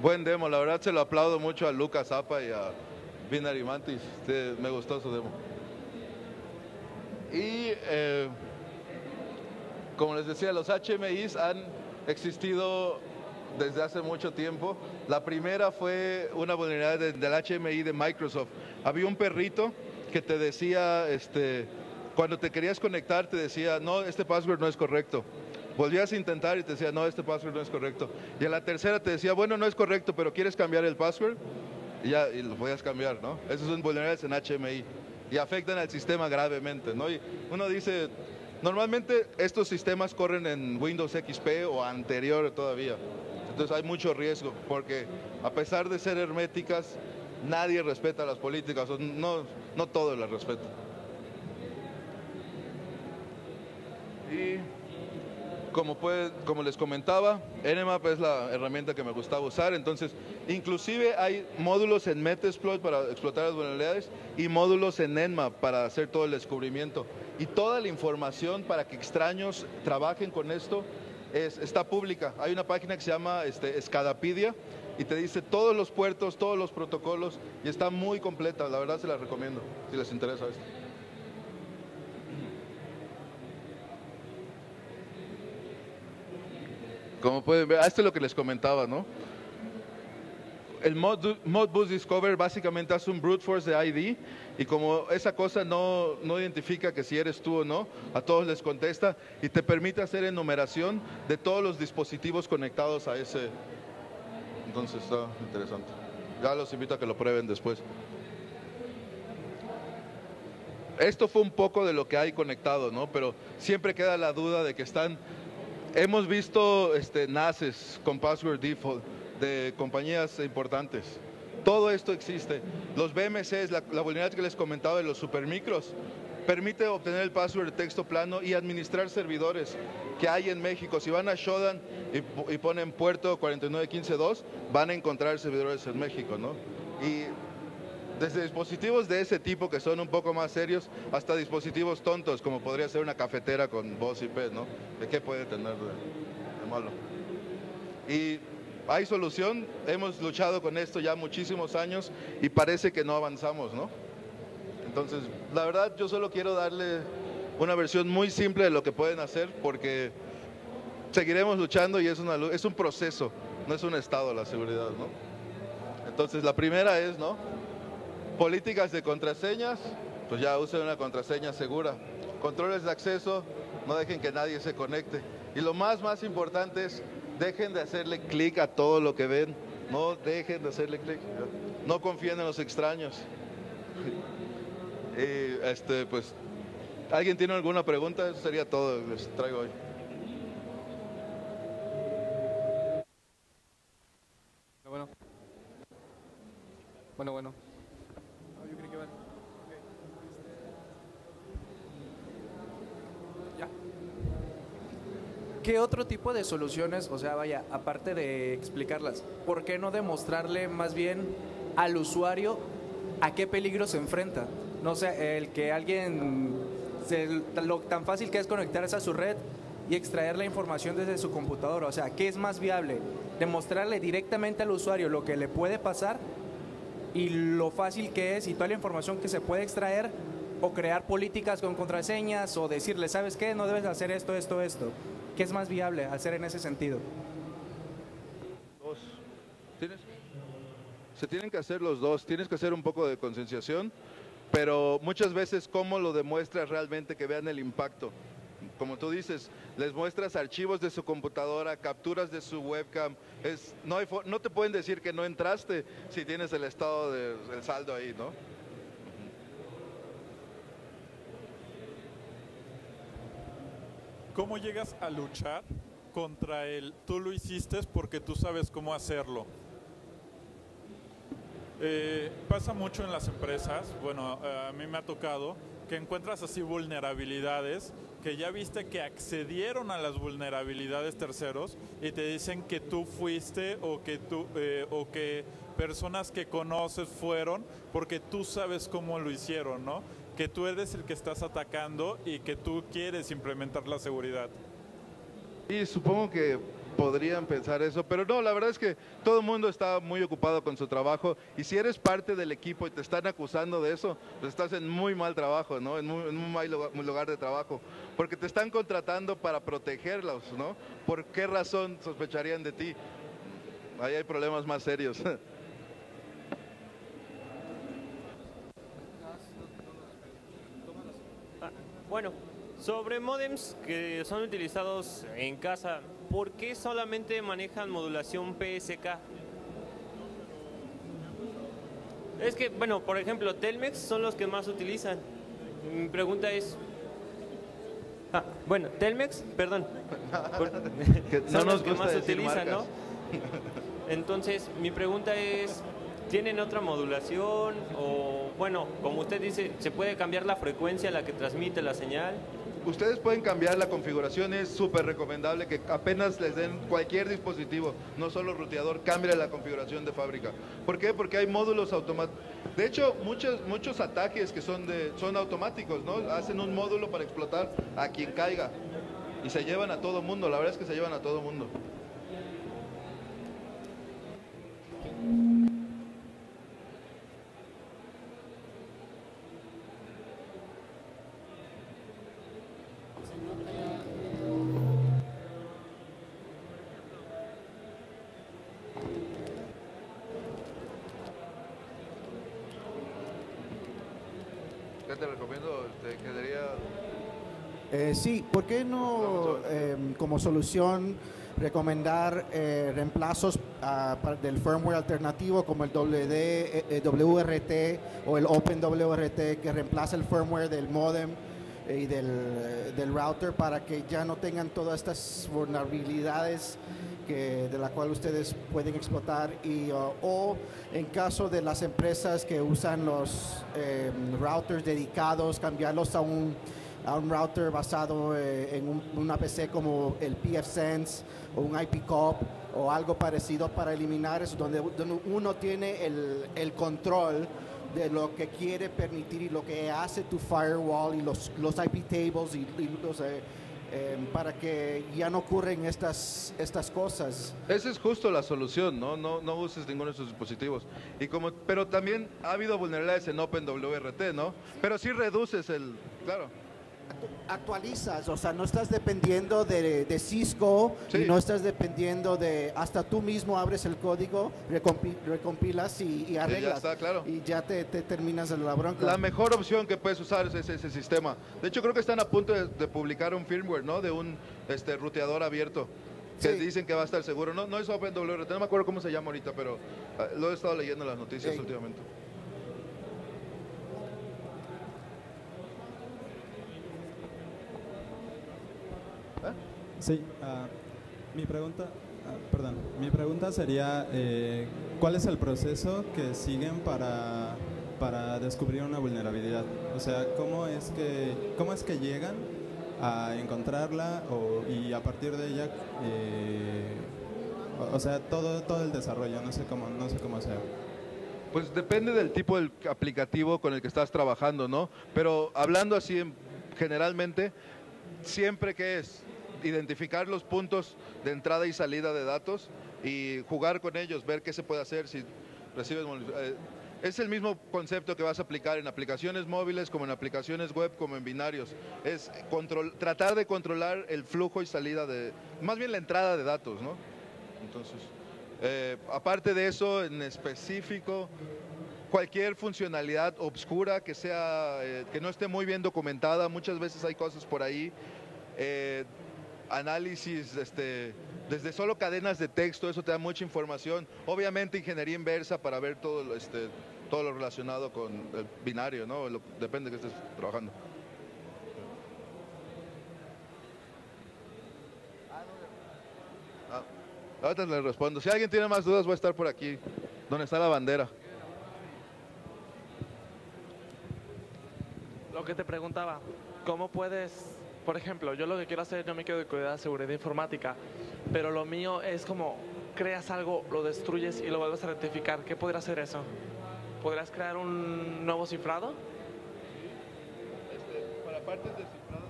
Buen demo, la verdad se lo aplaudo mucho a Lucas Zapa y a Binary Mantis. Me gustó su demo. Y como les decía, los HMIs han existido desde hace mucho tiempo. La primera fue una vulnerabilidad del HMI de Microsoft. Había un perrito que te decía, cuando te querías conectar, te decía, no, este password no es correcto. Volvías a intentar y te decía, no, este password no es correcto. Y a la tercera te decía, bueno, no es correcto, pero ¿quieres cambiar el password? Y lo podías cambiar, ¿no? Esas son vulnerabilidades en HMI y afectan al sistema gravemente, ¿no? Y uno dice, normalmente estos sistemas corren en Windows XP o anterior todavía. Entonces hay mucho riesgo, porque a pesar de ser herméticas, nadie respeta las políticas, no todos las respetan. Y como les comentaba, Nmap es la herramienta que me gustaba usar. Entonces, inclusive hay módulos en Metasploit para explotar las vulnerabilidades y módulos en Nmap para hacer todo el descubrimiento. Y toda la información para que extraños trabajen con esto está pública. Hay una página que se llama Scadapedia y te dice todos los puertos, todos los protocolos y está muy completa. La verdad se la recomiendo si les interesa esto. Como pueden ver, esto es lo que les comentaba, ¿no? El Modbus Discover básicamente hace un brute force de ID y como esa cosa no identifica que si eres tú o no, a todos les contesta y te permite hacer enumeración de todos los dispositivos conectados a ese. Entonces está interesante. Ya los invito a que lo prueben después. Esto fue un poco de lo que hay conectado, ¿no? Pero siempre queda la duda de que están hemos visto NASes con password default de compañías importantes. Todo esto existe. Los BMCs, la vulnerabilidad que les comentaba de los supermicros, permite obtener el password de texto plano y administrar servidores que hay en México. Si van a Shodan y ponen puerto 49152, van a encontrar servidores en México, ¿no? Y desde dispositivos de ese tipo que son un poco más serios, hasta dispositivos tontos, como podría ser una cafetera con voz IP, ¿no? ¿De qué puede tener de malo? Y hay solución, hemos luchado con esto ya muchísimos años y parece que no avanzamos, ¿no? Entonces, la verdad, yo solo quiero darle una versión muy simple de lo que pueden hacer, porque seguiremos luchando y es un proceso, no es un estado la seguridad, ¿no? Entonces, la primera es, ¿no? Políticas de contraseñas, pues ya usen una contraseña segura. Controles de acceso, no dejen que nadie se conecte. Y lo más importante es, dejen de hacerle clic a todo lo que ven. No dejen de hacerle clic. No confíen en los extraños. Y pues, ¿alguien tiene alguna pregunta? Eso sería todo lo que les traigo hoy. Bueno. Yo creí que vale. Ya. ¿Qué otro tipo de soluciones, o sea, vaya, aparte de explicarlas, ¿por qué no demostrarle más bien al usuario a qué peligro se enfrenta? No sé, el que alguien, lo tan fácil que es conectarse a su red y extraer la información desde su computadora. O sea, ¿qué es más viable? ¿Demostrarle directamente al usuario lo que le puede pasar y lo fácil que es y toda la información que se puede extraer, o crear políticas con contraseñas, o decirle, ¿sabes qué? No debes hacer esto? ¿Qué es más viable hacer en ese sentido? Se tienen que hacer los dos. Tienes que hacer un poco de concienciación, pero muchas veces cómo lo demuestras realmente, que vean el impacto. Como tú dices, les muestras archivos de su computadora, capturas de su webcam. No te pueden decir que no entraste si tienes el estado del saldo ahí, ¿no? ¿Cómo llegas a luchar contra el tú lo hiciste porque tú sabes cómo hacerlo? Pasa mucho en las empresas, bueno, a mí me ha tocado que encuentras así vulnerabilidades que ya viste que accedieron a las vulnerabilidades terceros y te dicen que tú fuiste o que personas que conoces fueron porque tú sabes cómo lo hicieron, ¿no? Que tú eres el que estás atacando y que tú quieres implementar la seguridad. Y supongo que podrían pensar eso, pero no, la verdad es que todo el mundo está muy ocupado con su trabajo, y si eres parte del equipo y te están acusando de eso, pues estás en muy mal trabajo, ¿no? En un mal lugar de trabajo, porque te están contratando para protegerlos, ¿no? ¿Por qué razón sospecharían de ti? Ahí hay problemas más serios. Bueno, sobre módems que son utilizados en casa, ¿por qué solamente manejan modulación PSK? Es que, bueno, por ejemplo, Telmex son los que más utilizan. Mi pregunta es... Telmex, perdón. Son los que más utilizan, ¿no? Entonces, mi pregunta es... ¿Tienen otra modulación? O, bueno, como usted dice, ¿se puede cambiar la frecuencia a la que transmite la señal? Ustedes pueden cambiar la configuración, es súper recomendable que apenas les den cualquier dispositivo, no solo ruteador, cambie la configuración de fábrica. ¿Por qué? Porque hay módulos automáticos. De hecho, muchos ataques que son automáticos, ¿no? Hacen un módulo para explotar a quien caiga y se llevan a todo mundo, la verdad es que se llevan a todo mundo. ¿Qué te recomiendo? Sí, ¿por qué no como solución recomendar reemplazos del firmware alternativo como el WRT o el OpenWRT, que reemplaza el firmware del modem y del router para que ya no tengan todas estas vulnerabilidades de la cual ustedes pueden explotar o en caso de las empresas que usan los routers dedicados, cambiarlos a un router basado en una PC como el pfSense o un IPCOP o algo parecido para eliminar eso, donde uno tiene el control de lo que quiere permitir y lo que hace tu firewall y los IP tables y los para que ya no ocurren estas cosas. Esa es justo la solución, ¿no? No uses ninguno de esos dispositivos. Pero también ha habido vulnerabilidades en OpenWRT, ¿no? Pero sí reduces claro. Actualizas, o sea, no estás dependiendo de Cisco, sí. Y no estás dependiendo hasta tú mismo abres el código, recompilas y arreglas. Ya está, claro. Y ya te terminas de la bronca. La mejor opción que puedes usar es ese sistema. De hecho, creo que están a punto de publicar un firmware, ¿no? De un ruteador abierto. Que sí. Dicen que va a estar seguro. No es OpenWRT, no me acuerdo cómo se llama ahorita, pero lo he estado leyendo en las noticias últimamente. Sí, mi pregunta sería, ¿cuál es el proceso que siguen para descubrir una vulnerabilidad? O sea, ¿cómo es que llegan a encontrarla y a partir de ella, o sea, todo el desarrollo, no sé cómo sea? Pues depende del tipo del aplicativo con el que estás trabajando, ¿no? Pero hablando así generalmente, siempre que es identificar los puntos de entrada y salida de datos y jugar con ellos, ver qué se puede hacer si recibes... es el mismo concepto que vas a aplicar en aplicaciones móviles como en aplicaciones web como en binarios. Es tratar de controlar el flujo y salida más bien la entrada de datos, ¿no? Entonces, aparte de eso, en específico, cualquier funcionalidad obscura que no esté muy bien documentada, muchas veces hay cosas por ahí, análisis, desde solo cadenas de texto, eso te da mucha información. Obviamente ingeniería inversa para ver todo lo relacionado con el binario, ¿no? Depende de que estés trabajando. Ahorita les respondo. Si alguien tiene más dudas, voy a estar por aquí, donde está la bandera. Lo que te preguntaba, ¿cómo puedes, por ejemplo, yo lo que quiero hacer, yo me quedo de cuidar de seguridad informática, pero lo mío es como, creas algo, lo destruyes y lo vuelves a rectificar. ¿Qué podría hacer eso? ¿Podrías crear un nuevo cifrado? Para partes de cifrado.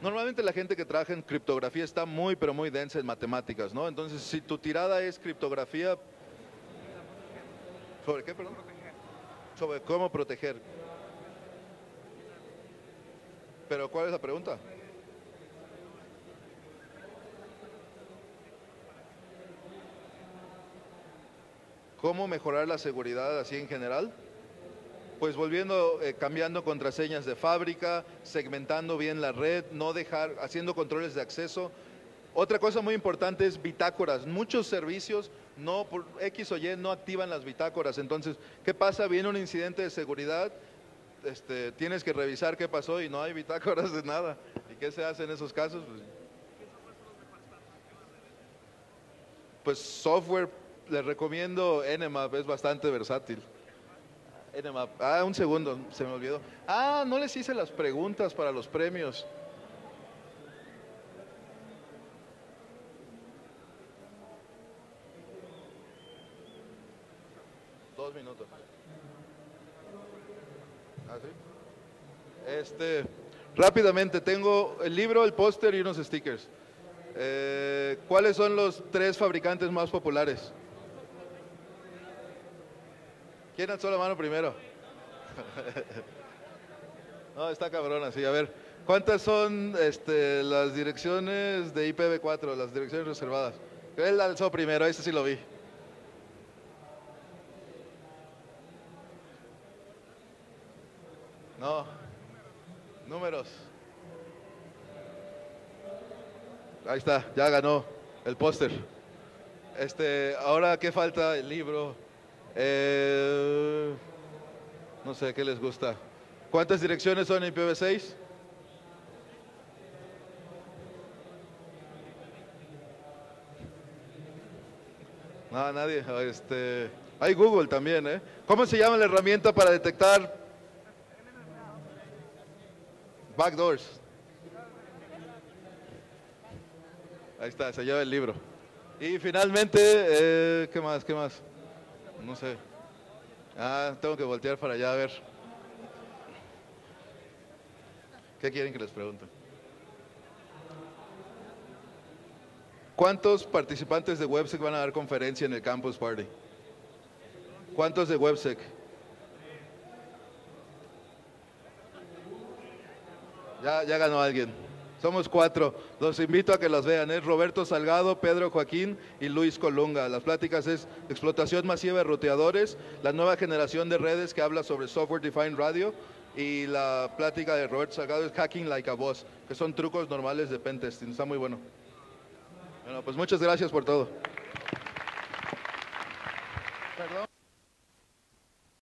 Normalmente la gente que trabaja en criptografía está muy, pero muy densa en matemáticas, ¿no? Entonces, si tu tirada es criptografía... ¿Sobre qué, perdón? Sobre cómo proteger. ¿Pero cuál es la pregunta? ¿Cómo mejorar la seguridad así en general? Pues cambiando contraseñas de fábrica, segmentando bien la red, haciendo controles de acceso. Otra cosa muy importante es bitácoras. Muchos servicios, por X o Y, no activan las bitácoras. Entonces, ¿qué pasa? Viene un incidente de seguridad, tienes que revisar qué pasó y no hay bitácoras de nada. ¿Y qué se hace en esos casos? Pues software, les recomiendo Nmap, es bastante versátil. Nmap. Un segundo, se me olvidó. No les hice las preguntas para los premios. Dos minutos. ¿Sí? Rápidamente, tengo el libro, el póster y unos stickers. ¿Cuáles son los 3 fabricantes más populares? ¿Quién alzó la mano primero? No, está cabrón así. A ver, ¿cuántas son las direcciones de IPv4, las direcciones reservadas? Él alzó primero, ese sí lo vi. No, números. Ahí está, ya ganó el póster. Ahora, ¿qué falta? El libro. No sé, ¿qué les gusta? ¿Cuántas direcciones son en IPv6? No, nadie. Hay Google también, ¿eh? ¿Cómo se llama la herramienta para detectar backdoors? Ahí está, se lleva el libro. Y finalmente, ¿qué más? ¿Qué más? No sé. Tengo que voltear para allá a ver. ¿Qué quieren que les pregunte? ¿Cuántos participantes de WebSec van a dar conferencia en el Campus Party? ¿Cuántos de WebSec? Ya ganó alguien. Somos 4. Los invito a que los vean. Es Roberto Salgado, Pedro Joaquín y Luis Colunga. Las pláticas es explotación masiva de roteadores, la nueva generación de redes que habla sobre Software Defined Radio, y la plática de Roberto Salgado es Hacking Like a Boss, que son trucos normales de pentesting. Está muy bueno. Bueno, pues muchas gracias por todo.